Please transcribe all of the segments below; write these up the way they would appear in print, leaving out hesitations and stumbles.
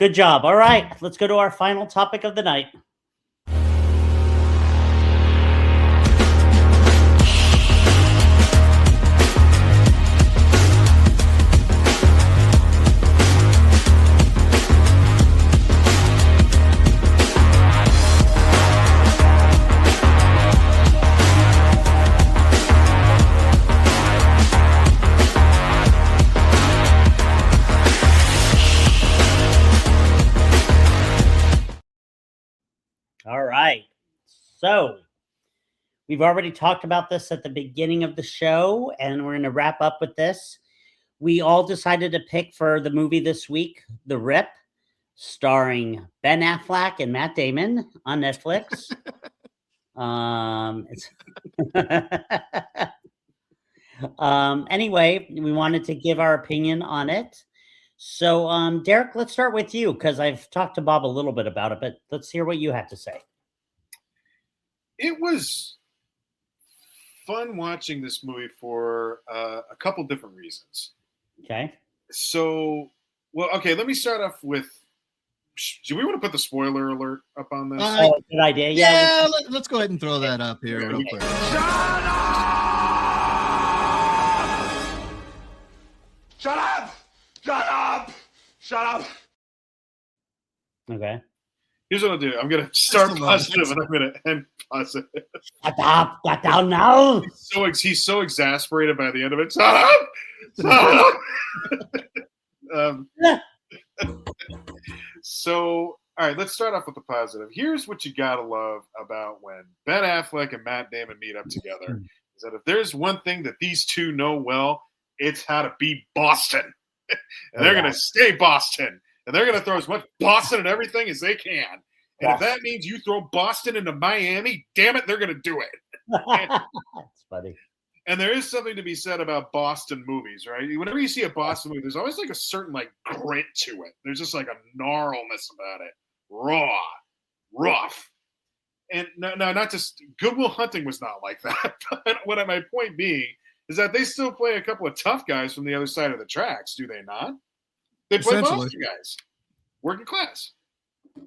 Good job. All right, let's go to our final topic of the night. All right. So we've already talked about this at the beginning of the show, and we're going to wrap up with this. We all decided to pick for the movie this week, The Rip, starring Ben Affleck and Matt Damon on Netflix. Anyway, we wanted to give our opinion on it. So, Derek, let's start with you because I've talked to Bob a little bit about it, but let's hear what you have to say. It was fun watching this movie for a couple different reasons. Okay. So, okay, let me start off with, do we want to put the spoiler alert up on this? Good idea. Yeah, let's go ahead and throw that up here real quick. Shut up! Shut up! Shut up! Okay. Here's what I'll do. I'm going to start positive and I'm going to end positive. Shut up! Get down now! He's so exasperated by the end of it. Shut up! Shut up! So, all right, let's start off with the positive. Here's what you got to love about when Ben Affleck and Matt Damon meet up together. Is that if there's one thing that these two know well, it's how to be Boston. And they're going to stay Boston. And they're going to throw as much Boston and everything as they can. And if that means you throw Boston into Miami, damn it, they're going to do it. That's funny. And there is something to be said about Boston movies, right? Whenever you see a Boston movie, there's always like a certain like grit to it. There's just like a gnarlness about it. Raw, rough. And no, not just Good Will Hunting was not like that. But my point being is that they still play a couple of tough guys from the other side of the tracks, do they not? They play Boston guys, working class.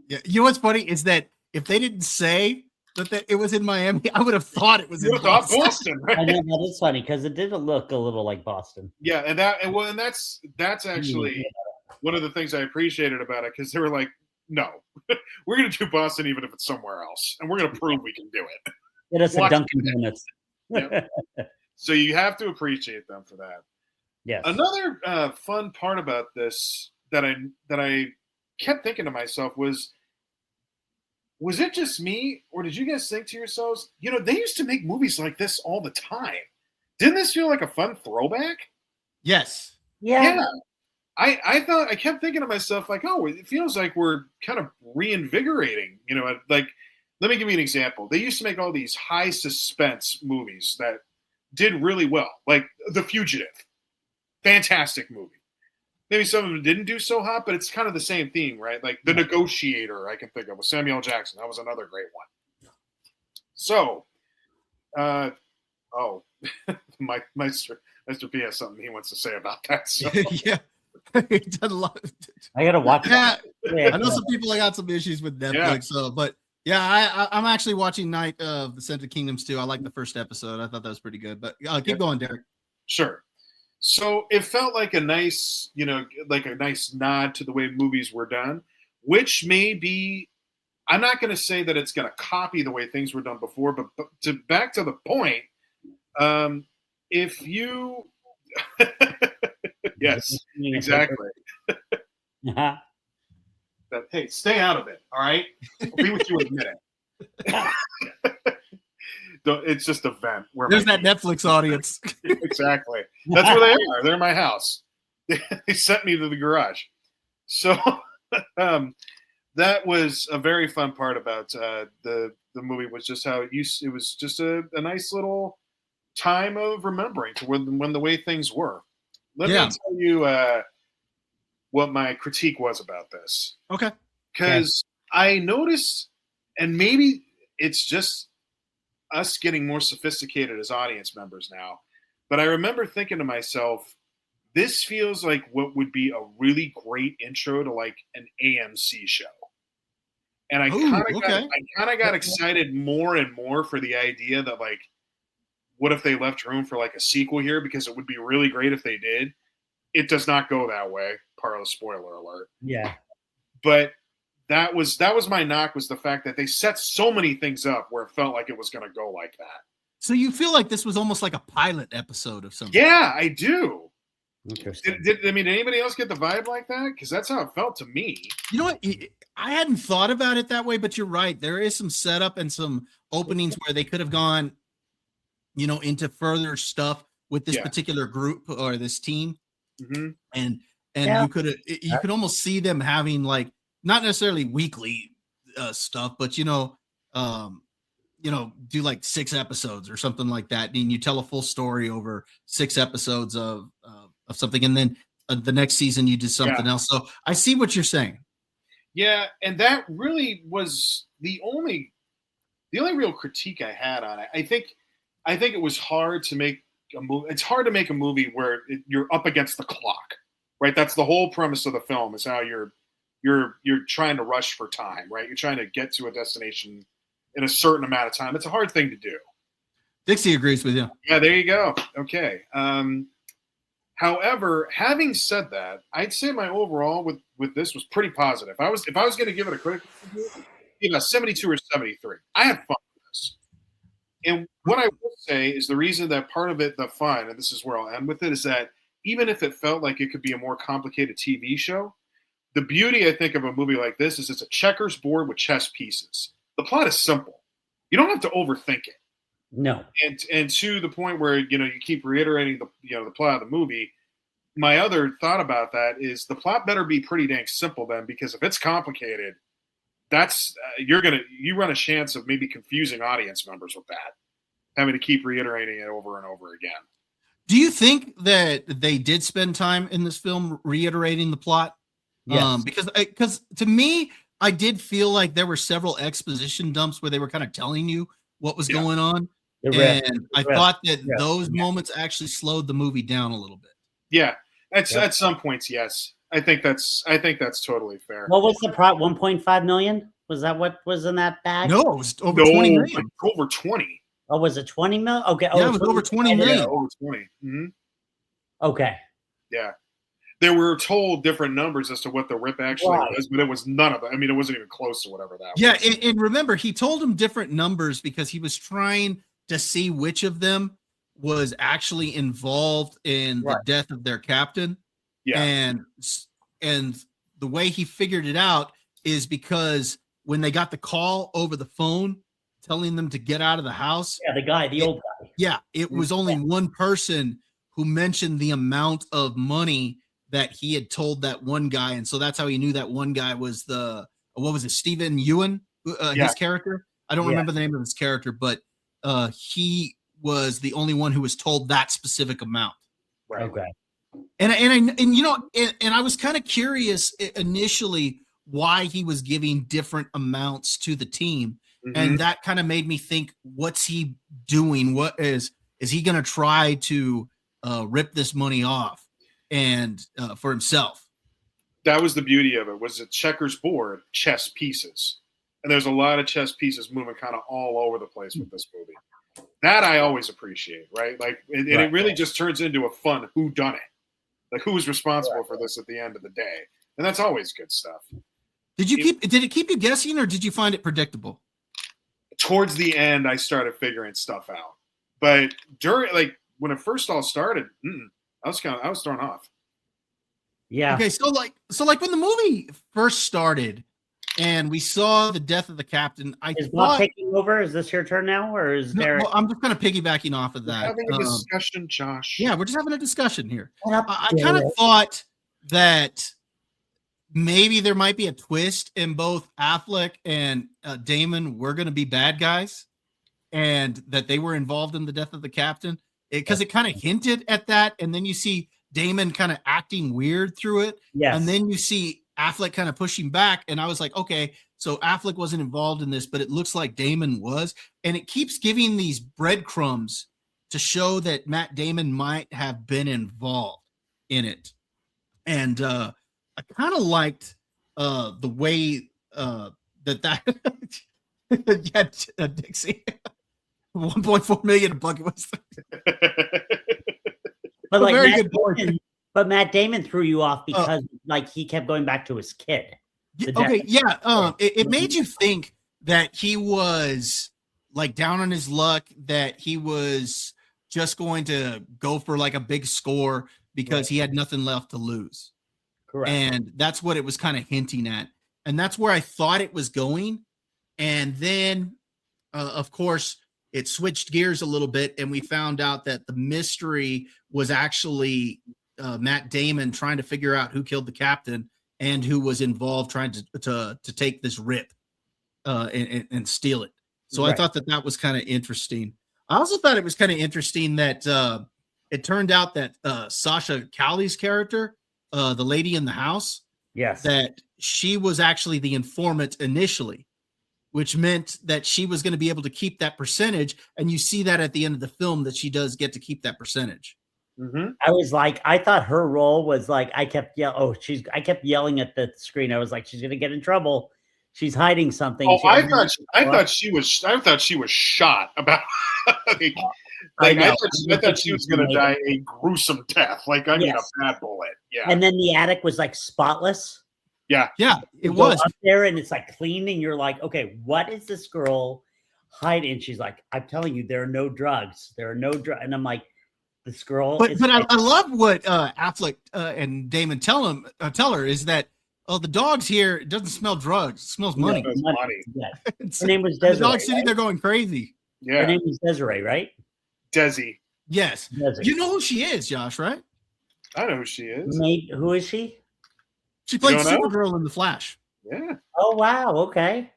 Yeah, you know what's funny is that if they didn't say that it was in Miami, I would have thought it was in Boston. Right? I know that is funny because it did look a little like Boston. Yeah, and that's actually one of the things I appreciated about it because they were like, no, we're going to do Boston even if it's somewhere else, and we're going to prove we can do it. Get us a Dunkin' Donuts. Yep. So you have to appreciate them for that. Yes. Another fun part about this that I kept thinking to myself was it just me, or did you guys think to yourselves, they used to make movies like this all the time? Didn't this feel like a fun throwback? Yes. Yeah. I kept thinking to myself, like, oh, it feels like we're kind of reinvigorating, like, let me give you an example. They used to make all these high suspense movies that did really well, like The Fugitive. Fantastic movie. Maybe some of them didn't do so hot, but it's kind of the same theme, right? Like The Negotiator, I can think of with Samuel Jackson. That was another great one. So, Mr. P has something he wants to say about that. So. Yeah. He done a lot. I gotta watch that. I know some people got some issues with Netflix, but yeah, I'm actually watching Night of the Scented Kingdoms too. I like the first episode. I thought that was pretty good. But keep going, Derek. Sure. So it felt like a nice, nod to the way movies were done, which may be, I'm not going to say that it's going to copy the way things were done before, but back to the point, if you, yes, exactly. Uh-huh. But hey, stay out of it. All right. I'll be with you in a minute. It's just a vent. There's that Netflix audience. Exactly. That's where they are. They're in my house. They sent me to the garage. So that was a very fun part about the movie was just how it was just a nice little time of remembering to when the way things were. Let me tell you what my critique was about this. Okay. Because I noticed, and maybe it's just us getting more sophisticated as audience members now, but I remember thinking to myself, this feels like what would be a really great intro to like an AMC show. And I kind of got excited more and more for the idea that like, what if they left room for like a sequel here? Because it would be really great if they did. It does not go that way. Part of the spoiler alert. Yeah. But that was my knock, was the fact that they set so many things up where it felt like it was going to go like that. So you feel like this was almost like a pilot episode of something? Yeah, I do. Interesting. Did anybody else get the vibe like that? Because that's how it felt to me. You know what? I hadn't thought about it that way, but you're right. There is some setup and some openings where they could have gone, you know, into further stuff with this particular group or this team. Mm-hmm. And you could almost see them having like, not necessarily weekly stuff, but do like 6 episodes or something like that, and you tell a full story over 6 episodes of something, and then the next season you do something else. So I see what you're saying. Yeah, and that really was the only real critique I had on it. I think it was hard to make a movie. It's hard to make a movie where you're up against the clock, right? That's the whole premise of the film, is how you're trying to rush for time, right? You're trying to get to a destination in a certain amount of time. It's a hard thing to do. Dixie agrees with you. Yeah, there you go. Okay. However, having said that, I'd say my overall with this was pretty positive. If I was going to give it a critical review, 72 or 73. I had fun with this. And what I will say is the reason that part of it, the fun, and this is where I'll end with it, is that even if it felt like it could be a more complicated TV show, the beauty, I think, of a movie like this is it's a checkers board with chess pieces. The plot is simple. You don't have to overthink it. No. And to the point where, you keep reiterating the plot of the movie, my other thought about that is the plot better be pretty dang simple then, because if it's complicated, that's you run a chance of maybe confusing audience members with that, having to keep reiterating it over and over again. Do you think that they did spend time in this film reiterating the plot? Yes. Because to me, I did feel like there were several exposition dumps where they were kind of telling you what was going on. And I thought that those moments actually slowed the movie down a little bit. Yeah. At some points, yes. I think that's totally fair. What was the plot? 1.5 million? Was that what was in that bag? No, it was over 20 million. Over 20. Oh, was it 20 million? Okay. Yeah, it was over 20 million. Yeah, over 20. Mm-hmm. Okay. Yeah. They were told different numbers as to what the rip actually was, but it was none of it. I mean, it wasn't even close to whatever that was. Yeah, and remember, he told them different numbers because he was trying to see which of them was actually involved in the death of their captain. Yeah. And the way he figured it out is because when they got the call over the phone telling them to get out of the house. Yeah, the old guy. Yeah, it was only one person who mentioned the amount of money that he had told that one guy. And so that's how he knew that one guy was Stephen Ewan, his character. I don't remember the name of his character, but he was the only one who was told that specific amount. Right. Okay. And I was kind of curious initially why he was giving different amounts to the team. Mm-hmm. And that kind of made me think, what's he doing? What is he going to try to rip this money off and for himself? That was the beauty of it, was a checkers board, chess pieces. And there's a lot of chess pieces moving kind of all over the place with this movie. That I always appreciate, right? Like, it really just turns into a fun whodunit. Like, who's responsible for this at the end of the day? And that's always good stuff. Did it keep you guessing, or did you find it predictable? Towards the end, I started figuring stuff out. But during, like, when it first all started, I was thrown off. Yeah. Okay, so like when the movie first started and we saw the death of the captain, is Bob taking over? Is this your turn now, or is there? Well, I'm just kind of piggybacking off of that. We're having a discussion, Josh. Yeah, we're just having a discussion here. I kind of thought that maybe there might be a twist, and both Affleck and Damon were going to be bad guys, and that they were involved in the death of the captain, because it kind of hinted at that, and then you see Damon kind of acting weird through it, and then you see Affleck kind of pushing back, and I was like, okay, so Affleck wasn't involved in this, but it looks like Damon was, and it keeps giving these breadcrumbs to show that Matt Damon might have been involved. in it. And I kind of liked the way that yeah, Dixie 1.4 million a bucket was. But like very Matt good point. Damon, but Matt Damon threw you off because like he kept going back to his kid. Okay, yeah. It made you think that he was like down on his luck, that he was just going to go for like a big score because he had nothing left to lose. Correct. And that's what it was kind of hinting at. And that's where I thought it was going. And then, of course, it switched gears a little bit, and we found out that the mystery was actually Matt Damon trying to figure out who killed the captain and who was involved trying to take this rip and steal it. So I thought that was kind of interesting. I also thought it was kind of interesting that it turned out that Sasha Callie's character, the lady in the house, that she was actually the informant initially, which meant that she was going to be able to keep that percentage. And you see that at the end of the film that she does get to keep that percentage. Mm-hmm. I thought her role was like, I kept yelling at the screen. I was like, she's going to get in trouble. She's hiding something. Oh, I thought she was shot about. I thought she was going to die a gruesome death. Like, I mean, a bad bullet. Yeah. And then the attic was like spotless. Yeah, it was up there, and it's like clean, and you're like, okay, what is this girl hiding? And she's like, I'm telling you, there are no drugs. There are no drugs. And I'm like, this girl. But I love what Affleck and Damon tell her is that, oh, the dog's here. It doesn't smell drugs. It smells money. Yeah, money. Yeah. Her name was Desiree. The dog's sitting there going crazy. Yeah. Her name was Desiree, right? Desi. Yes. Desiree. You know who she is, Josh, right? I know who she is. Who is she? She played Supergirl in The Flash. Yeah. Oh, wow. Okay.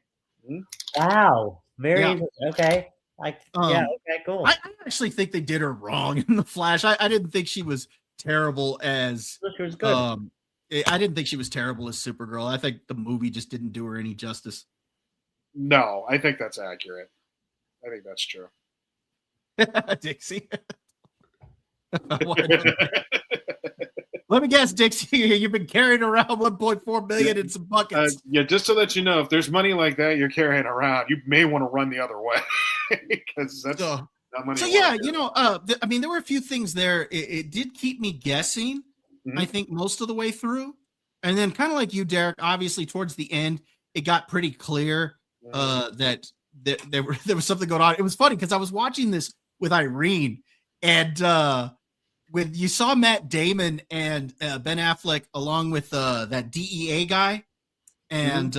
Mm-hmm. Wow. Very interesting. Okay. Okay, cool. I actually think they did her wrong in The Flash. I didn't think she was terrible as. She was good. I didn't think she was terrible as Supergirl. I think the movie just didn't do her any justice. No, I think that's accurate. I think that's true. Dixie. Let me guess, Dixie, you've been carrying around 1.4 million in some buckets. Yeah, just to let you know, if there's money like that you're carrying around, you may want to run the other way because that's not money. So yeah, I mean, there were a few things there. It did keep me guessing. I think most of the way through, and then kind of like you, Derek. Obviously, towards the end, it got pretty clear that there was something going on. It was funny because I was watching this with Irene, and when you saw Matt Damon and Ben Affleck along with that DEA guy and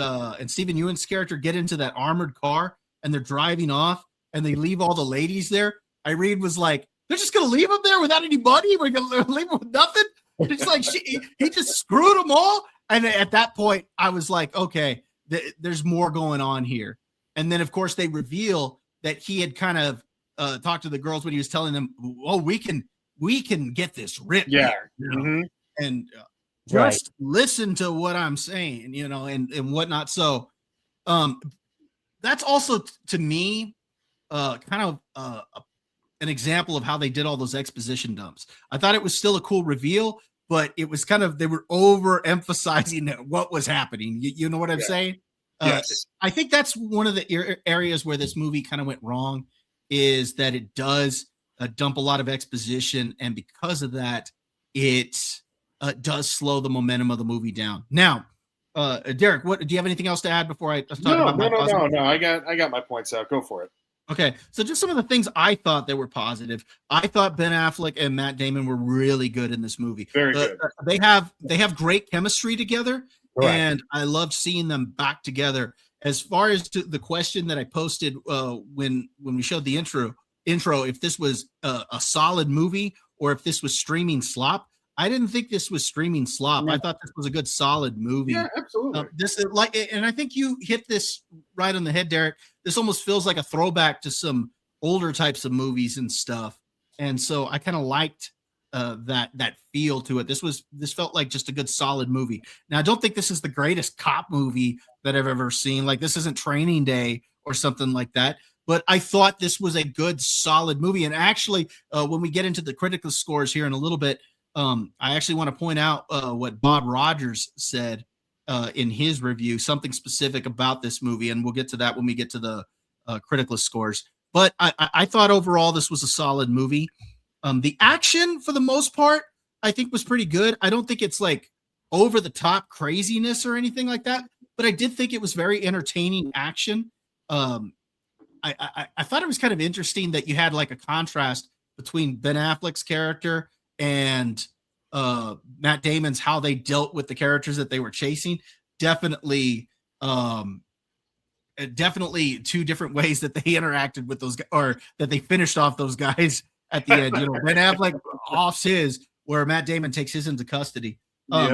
Stephen Ewan's character get into that armored car and they're driving off and they leave all the ladies there. Irene was like, "They're just gonna leave them there without any money? We're gonna leave them with nothing?" It's like he just screwed them all. And at that point, I was like, okay, there's more going on here. And then, of course, they reveal that he had kind of talked to the girls when he was telling them, "Oh, we can get this ripped." Yeah. Here, and just listen to what I'm saying, and whatnot. So that's also to me kind of an example of how they did all those exposition dumps. I thought it was still a cool reveal, but it was kind of, they were overemphasizing what was happening. You know what I'm saying? Yes. I think that's one of the areas where this movie kind of went wrong, is that it does dump a lot of exposition. And because of that, it does slow the momentum of the movie down. Now, Derek, do you have anything else to add before I talk about my positive? No. I got my points out. Go for it. Okay, so just some of the things I thought that were positive. I thought Ben Affleck and Matt Damon were really good in this movie. Very good. They have great chemistry together, Correct. And I loved seeing them back together. As far as to the question that I posted when we showed the intro, if this was a solid movie or if this was streaming slop, I didn't think this was streaming slop. No. I thought this was a good, solid movie. Yeah, absolutely. And I think you hit this right on the head, Derek. This almost feels like a throwback to some older types of movies and stuff. And so I kind of liked that feel to it. This felt like just a good, solid movie. Now, I don't think this is the greatest cop movie that I've ever seen. Like, this isn't Training Day or something like that. But I thought this was a good, solid movie. And actually, when we get into the critical scores here in a little bit, I actually want to point out what Bob Rogers said in his review, something specific about this movie, and we'll get to that when we get to the critical scores. But I thought overall this was a solid movie. The action, for the most part, I think was pretty good. I don't think it's like over the top craziness or anything like that, but I did think it was very entertaining action. I thought it was kind of interesting that you had like a contrast between Ben Affleck's character and Matt Damon's, how they dealt with the characters that they were chasing. Definitely two different ways that they interacted with those guys, or that they finished off those guys at the end. Ben Affleck offs his, where Matt Damon takes his into custody.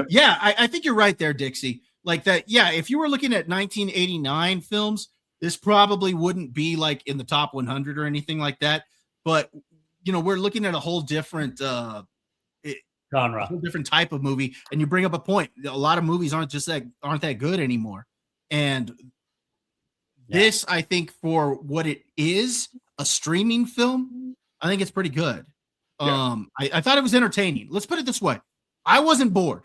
Yeah, I think you're right there, Dixie. Like that, yeah, if you were looking at 1989 films, this probably wouldn't be like in the top 100 or anything like that. But, we're looking at a whole different genre, a whole different type of movie. And you bring up a point. A lot of movies aren't that good anymore. And this, I think, for what it is, a streaming film, I think it's pretty good. I thought it was entertaining. Let's put it this way. I wasn't bored.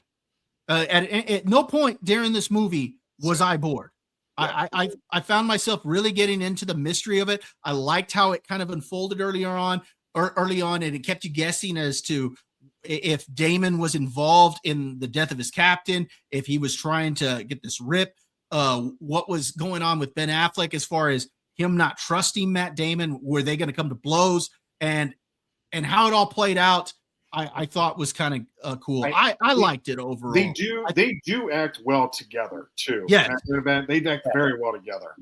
At no point during this movie was I bored. I found myself really getting into the mystery of it. I liked how it kind of unfolded early on, and it kept you guessing as to if Damon was involved in the death of his captain, if he was trying to get this rip, what was going on with Ben Affleck as far as him not trusting Matt Damon. Were they going to come to blows? And how it all played out, I thought was kind of cool. I liked it overall. They do act well together too. Yeah, they act very well together.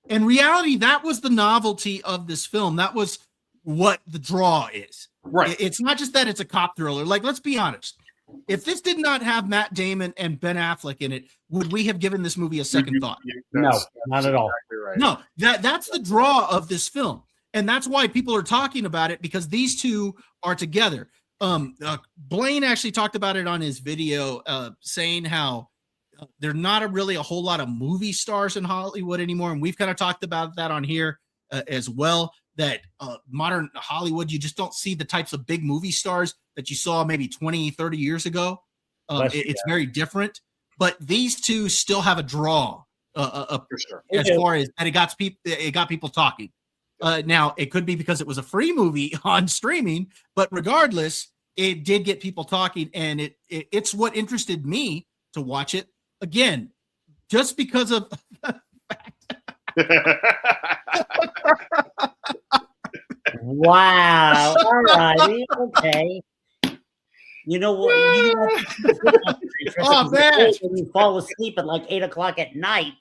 In reality, that was the novelty of this film. That was what the draw is. Right. It's not just that it's a cop thriller. Like, let's be honest. If this did not have Matt Damon and Ben Affleck in it, would we have given this movie a second thought? No, not at all. Exactly right. No, that's the draw of this film. And that's why people are talking about it, because these two are together. Blaine actually talked about it on his video, saying how they're not really a whole lot of movie stars in Hollywood anymore. And we've kind of talked about that on here as well, that modern Hollywood, you just don't see the types of big movie stars that you saw maybe 20, 30 years ago. It's very different. But these two still have a draw For sure. as far as that it got people talking. Now, it could be because it was a free movie on streaming, but regardless, it did get people talking, and it's what interested me to watch it again, just because of Wow. All righty. Okay. You know what? Oh, man. When you fall asleep at like 8:00 at night,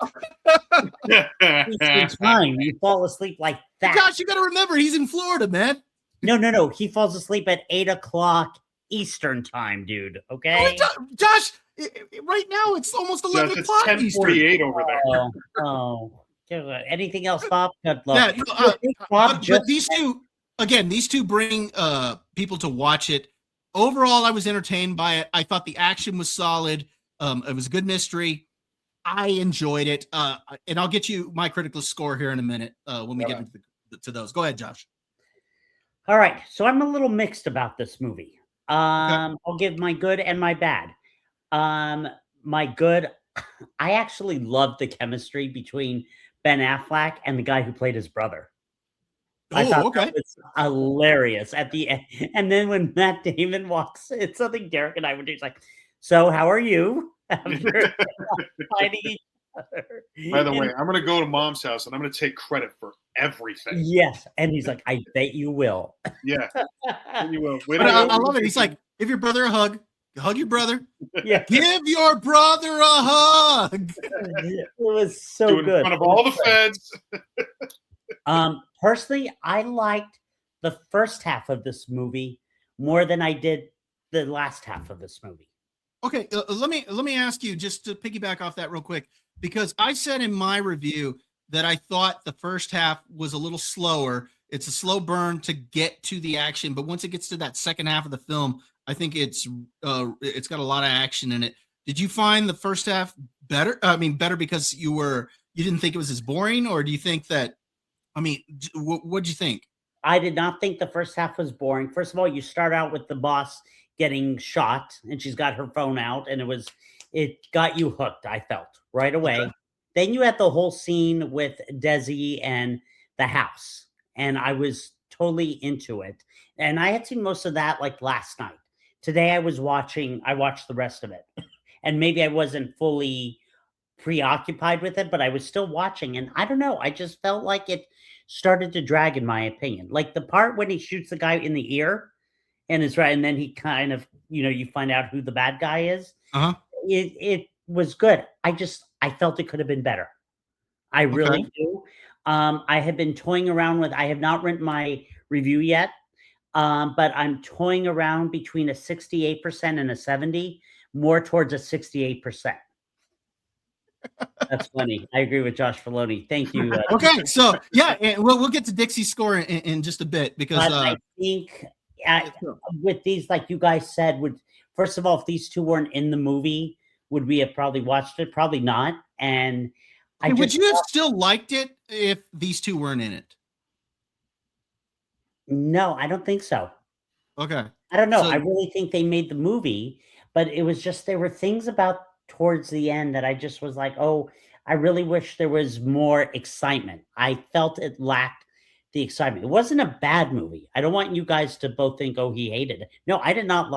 Eastern time, you fall asleep like that. Josh, you got to remember, he's in Florida, man. No. He falls asleep at 8:00 Eastern time, dude. Okay. Josh, right now it's almost 11 It's o'clock 10:48 over there. Oh. Anything else, Bob? Good Yeah, luck. Bob, but these two bring people to watch it. Overall, I was entertained by it. I thought the action was solid. It was a good mystery. I enjoyed it. And I'll get you my critical score here in a minute when we get into to those. Go ahead, Josh. All right. So I'm a little mixed about this movie. I'll give my good and my bad. My good, I actually loved the chemistry between Ben Affleck and the guy who played his brother. I thought that was hilarious at the end. And then when Matt Damon walks, it's something Derek and I would do. He's like, "So how are you?" After fighting each other. By the way, I'm going to go to Mom's house and I'm going to take credit for everything. Yes, and he's like, "I bet you will." Yeah, you will. But I love it. He's like, "Give your brother a hug. Hug your brother. Yeah, give your brother a hug." It was so Doing good in front of all the feds. Personally, I liked the first half of this movie more than I did the last half of this movie. Okay, let me ask you, just to piggyback off that real quick, because I said in my review that I thought the first half was a little slower. It's a slow burn to get to the action, but once it gets to that second half of the film, I think it's got a lot of action in it. Did you find the first half better? I mean, better because you didn't think it was as boring, or do you think that? I mean, what'd you think? I did not think the first half was boring. First of all, you start out with the boss getting shot, and she's got her phone out, and it got you hooked. I felt right away. Okay. Then you had the whole scene with Desi and the house, and I was totally into it. And I had seen most of that like last night. Today I watched the rest of it. And maybe I wasn't fully preoccupied with it, but I was still watching. And I don't know, I just felt like it started to drag, in my opinion. Like the part when he shoots the guy in the ear and is right, and then he kind of, you find out who the bad guy is. Uh-huh. It was good. I felt it could have been better. I really do. I have been toying around with, I have not written my review yet, but I'm toying around between a 68% and a 70, more towards a 68%. That's funny. I agree with Josh Filoni. Thank you. Okay, so yeah, and we'll get to Dixie's score in just a bit because I think with these, like you guys said, first of all, if these two weren't in the movie, would we have probably watched it? Probably not. And would you have still liked it if these two weren't in it? No, I don't think so. Okay. I don't know. So, I really think they made the movie, but it was just, there were things about towards the end that I just was like, oh, I really wish there was more excitement. I felt it lacked the excitement. It wasn't a bad movie. I don't want you guys to both think, oh, he hated it. No, I did not.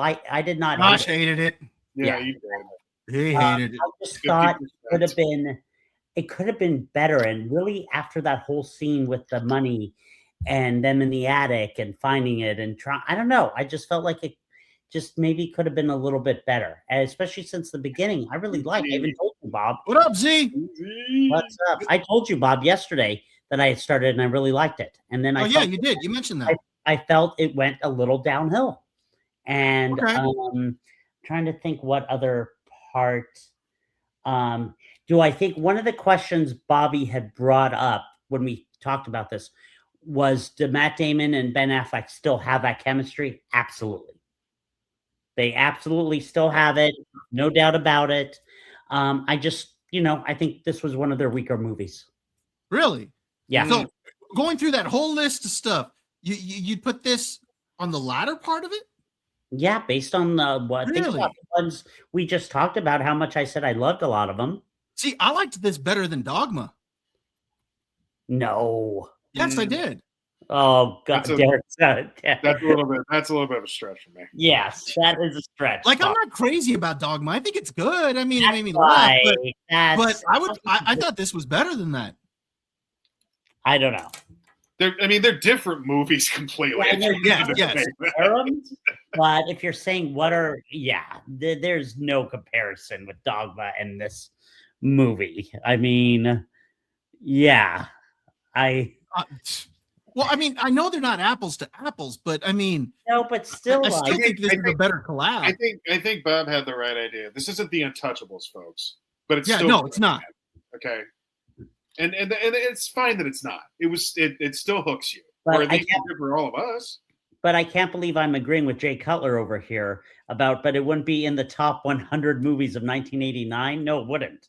Josh hated it. Yeah, Yeah. you did. He hated it. I just thought it could have been better. And really, after that whole scene with the money and them in the attic and finding it and I don't know. I just felt like it just maybe could have been a little bit better, and especially since the beginning. I really like. I even told you, Bob. What up, Z? What's up? I told you, Bob, yesterday that I had started and I really liked it. And then you did. You mentioned that. I felt it went a little downhill. And trying to think what other part. Do I think one of the questions Bobby had brought up when we talked about this was, do Matt Damon and Ben Affleck still have that chemistry? Absolutely. They absolutely still have it. No doubt about it. I just, I think this was one of their weaker movies. Really? Yeah. So going through that whole list of stuff, you'd put this on the latter part of it? Yeah, based on what Really? I think about the ones we just talked about, how much I said I loved a lot of them. See, I liked this better than Dogma. No. Yes, I did. Oh God, that's a little bit of a stretch for me. Yes, that is a stretch. Like, I'm not crazy about Dogma. I think it's good. I mean, it made me laugh, but I thought this was better than that. I don't know. They're different movies completely. Yes. But if you're saying there's no comparison with Dogma and this movie. I mean, yeah, well, I mean, I know they're not apples to apples, but I mean, no, but still, I still think this is a better collab. I think Bob had the right idea. This isn't The Untouchables, folks, but it's it's not. Okay, and it's fine that it's not. It still hooks you, but or at least for all of us. But I can't believe I'm agreeing with Jay Cutler over here but it wouldn't be in the top 100 movies of 1989. No, it wouldn't.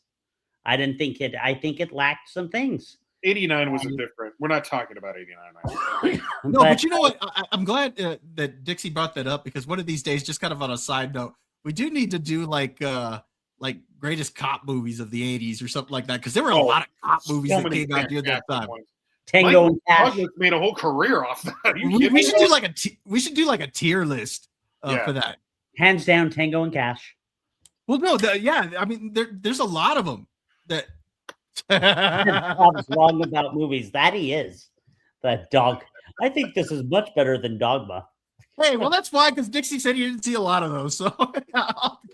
I didn't think it. I think it lacked some things. 89 was different. We're not talking about 89. No, but you know what? I'm glad that Dixie brought that up, because one of these days, just kind of on a side note, we do need to do like greatest cop movies of the 80s or something like that, because there were a lot of cop movies that came out during that time. Tango and Cash made a whole career off that. We should do like a tier list for that. Hands down, Tango and Cash. Well, no, I mean, there's a lot of them that. Bob's wrong about movies. That he is. That dog. I think this is much better than Dogma. Hey, well, that's why, because Dixie said he didn't see a lot of those, so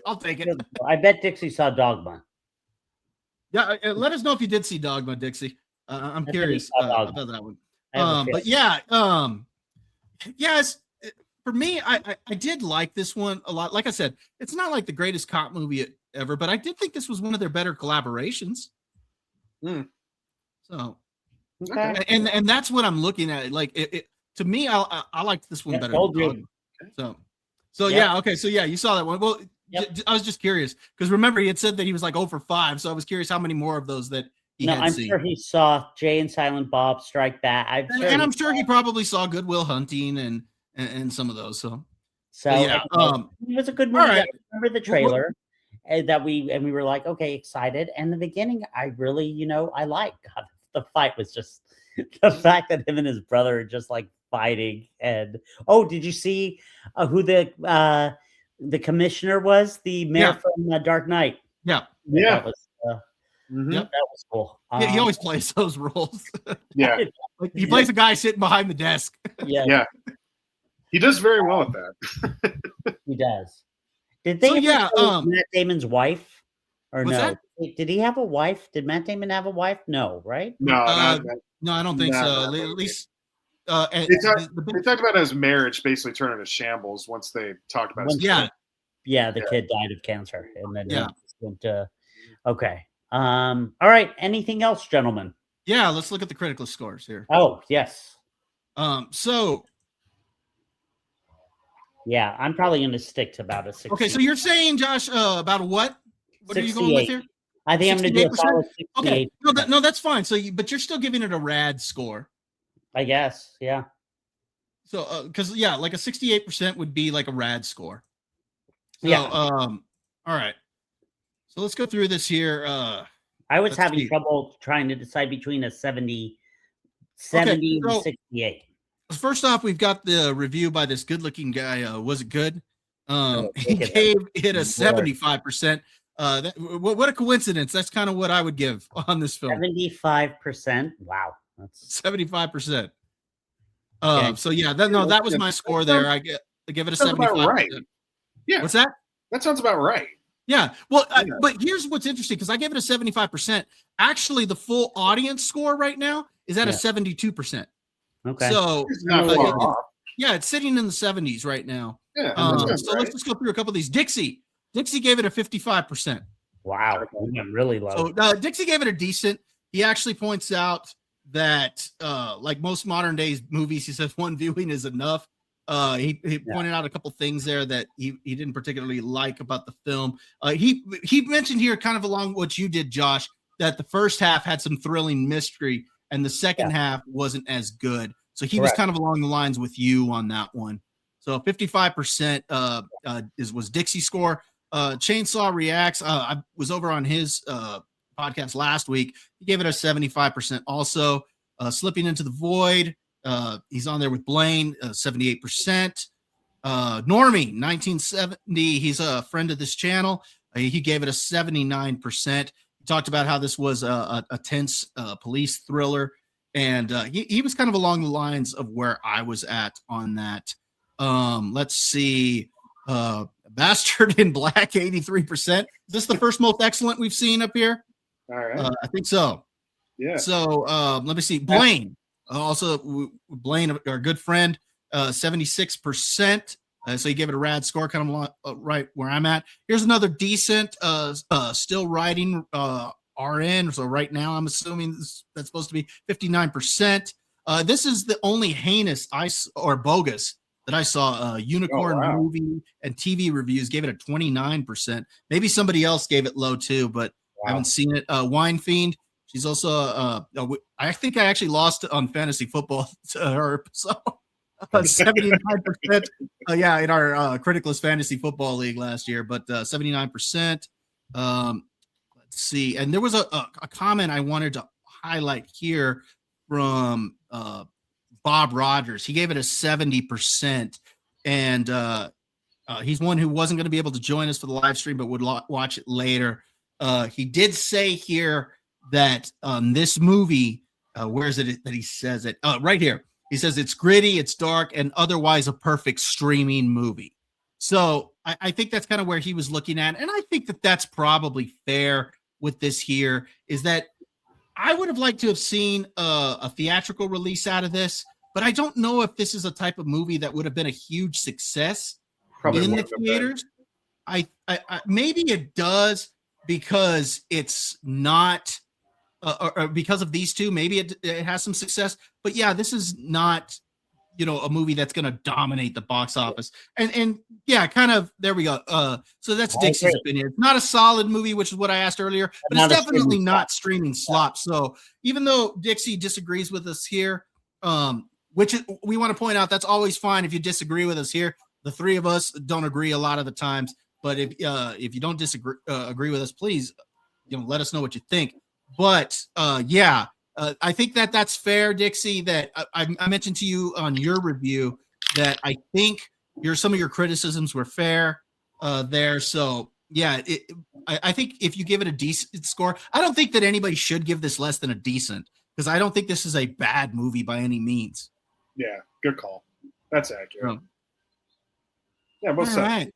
I'll take it. I bet Dixie saw Dogma. Yeah, let us know if you did see Dogma, Dixie. I'm curious about that one. But yes, for me, I did like this one a lot. Like I said, it's not like the greatest cop movie ever, but I did think this was one of their better collaborations. So, and that's what I'm looking at. Like to me, I liked this one better. So yeah, okay. So yeah, you saw that one. Well, I was just curious because remember he had said that he was like 0 for 5. So I was curious how many more of those that I'm seen. sure he saw Jay and Silent Bob Strike Back. I'm sure he probably saw Good Will Hunting and some of those. So yeah, anyway, it was a good movie. All right. I remember the trailer and we were like, okay, excited. And the beginning, I really, I liked. God, the fight was just the fact that him and his brother are just like fighting. And did you see who the commissioner was? The mayor from Dark Knight. Yeah. That was. Yep. That was cool. Yeah, he always plays those roles. Yeah. Like he plays a guy sitting behind the desk. Yeah. He does very well at that. He does. Did they Matt Damon's wife? Or what's no? That? Did he have a wife? Did Matt Damon have a wife? No, right? No, no, I don't think so. At least they talked about his marriage basically turning to shambles once they talked about his kid. The kid died of cancer, and then went to. Okay. All right. Anything else, gentlemen? Yeah, let's look at the critical scores here. Oh, yes. So yeah, I'm probably going to stick to about a 60. Okay, so you're saying, Josh, about a what? What 68. Are you going with here? I think I'm going to do a solid 68. Okay, no, that's fine. So, but you're still giving it a rad score, I guess. Yeah. So, because like a 68% would be like a rad score. So, all right. So let's go through this here. I was having trouble trying to decide between a 70 and 68. First off, we've got the review by this good-looking guy. Was it good? He gave it a 75%. What a coincidence. That's kind of what I would give on this film. 75%. Wow. That's 75%. So yeah, that was my score there. I give it a 75%. Right. Yeah. What's that? That sounds about right. Yeah. Well, but here's what's interesting, because I gave it a 75%. Actually, the full audience score right now is at a 72%. Okay. So it's not far off. Yeah, it's sitting in the 70s right now. Yeah. So let's just go through a couple of these. Dixie gave it a 55%. Wow. Really low. So Dixie gave it a decent. He actually points out that like most modern days movies, he says one viewing is enough. He pointed out a couple things there that he didn't particularly like about the film. He mentioned here, kind of along what you did, Josh, that the first half had some thrilling mystery and the second half wasn't as good. So he was kind of along the lines with you on that one. So 55% was Dixie's score. Chainsaw Reacts. I was over on his podcast last week. He gave it a 75% also. Slipping Into the Void. He's on there with Blaine, 78%. Normie, 1970. He's a friend of this channel. He gave it a 79%. He talked about how this was a tense police thriller. And he was kind of along the lines of where I was at on that. Let's see. Bastard in Black, 83%. Is this the first most excellent we've seen up here? All right. I think so. Yeah. So let me see. Blaine. Also, Blaine, our good friend, 76%. So he gave it a rad score, kind of right where I'm at. Here's another decent, still writing RN. So right now, I'm assuming that's supposed to be 59%. This is the only heinous or bogus that I saw. Unicorn movie and TV reviews gave it a 29%. Maybe somebody else gave it low too, but I haven't seen it. Wine Fiend. She's also, I think I actually lost on fantasy football to her. So 79%. In our Criticalist Fantasy Football League last year, but 79%. Let's see. And there was a comment I wanted to highlight here from Bob Rogers. He gave it a 70%. And he's one who wasn't going to be able to join us for the live stream, but would watch it later. He did say here that this movie, where is it that he says it? Right here. He says it's gritty, it's dark, and otherwise a perfect streaming movie. So I think that's kind of where he was looking at. And I think that that's probably fair with this here, is that I would have liked to have seen a theatrical release out of this, but I don't know if this is a type of movie that would have been a huge success in the theaters. I maybe it does because it's not or because of these two. Maybe it has some success, but yeah, this is not a movie that's going to dominate the box office. And yeah, kind of, there we go. So that's Dixie's opinion. It's not a solid movie, which is what I asked earlier, but it's definitely not streaming slop. So even though Dixie disagrees with us here, which we want to point out, that's always fine if you disagree with us here. The three of us don't agree a lot of the times, but if you don't agree with us, please, let us know what you think. But I think that's fair, Dixie, that I mentioned to you on your review that I think some of your criticisms were fair there. So yeah, I think if you give it a decent score, I don't think that anybody should give this less than a decent, because I don't think this is a bad movie by any means. Yeah, good call. That's accurate. Yeah, both all sides. Right.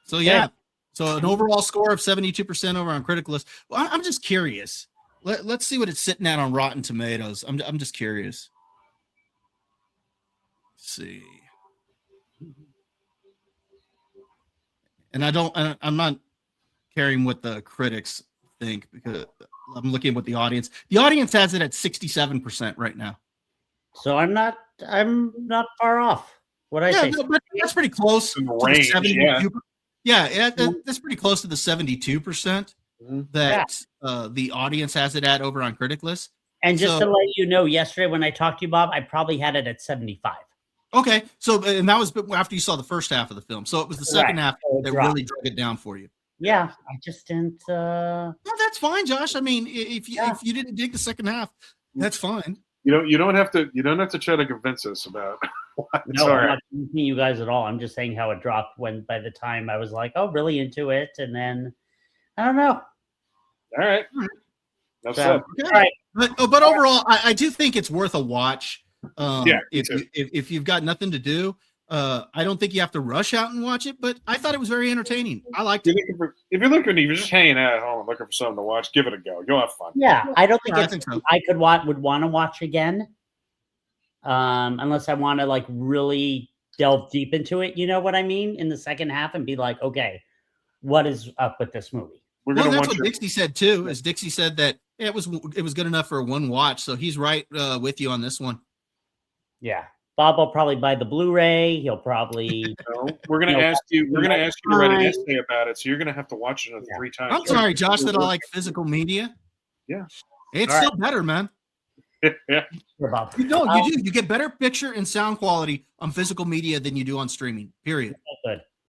So yeah, so an overall score of 72% over on Critical List. Well, I'm just curious. Let's see what it's sitting at on Rotten Tomatoes. I'm just curious. Let's see. And I'm not caring what the critics think, because I'm looking at what the audience has it at 67% right now. So I'm not far off. What I say? No, but that's pretty close in the to range, the 72%. Yeah, that's pretty close to the 72% that the audience has it at over on Critic List. And just to let you know, yesterday when I talked to you, Bob, I probably had it at 75. Okay, so and that was after you saw the first half of the film, so it was the second half that really drug it down for you. Yeah, I just didn't. No, that's fine, Josh. I mean, if you didn't dig the second half, that's fine. You don't have to try to convince us about. No, I'm not convincing you guys at all. I'm just saying how it dropped by the time I was like, oh, really into it, and then I don't know. All right, that's it. All right, but overall, I do think it's worth a watch. If you've got nothing to do, I don't think you have to rush out and watch it, but I thought it was very entertaining. I liked it. If you're just hanging out at home looking for something to watch, give it a go. You'll have fun. Yeah, I don't think I think so. I would want to watch again, unless I want to like really delve deep into it. You know what I mean? In the second half, and be like, okay, what is up with this movie? Well, that's what Dixie said too. Is Dixie said that it was good enough for one watch, so he's right with you on this one. Yeah, Bob will probably buy the Blu-ray. He'll probably. We're gonna ask you. We're gonna ask you to write an essay about it, so you're gonna have to watch it 3 times. I'm sorry, Josh, that I like physical media. Yeah, it's still better, man. Yeah, Bob. You do. You get better picture and sound quality on physical media than you do on streaming. Period. Good.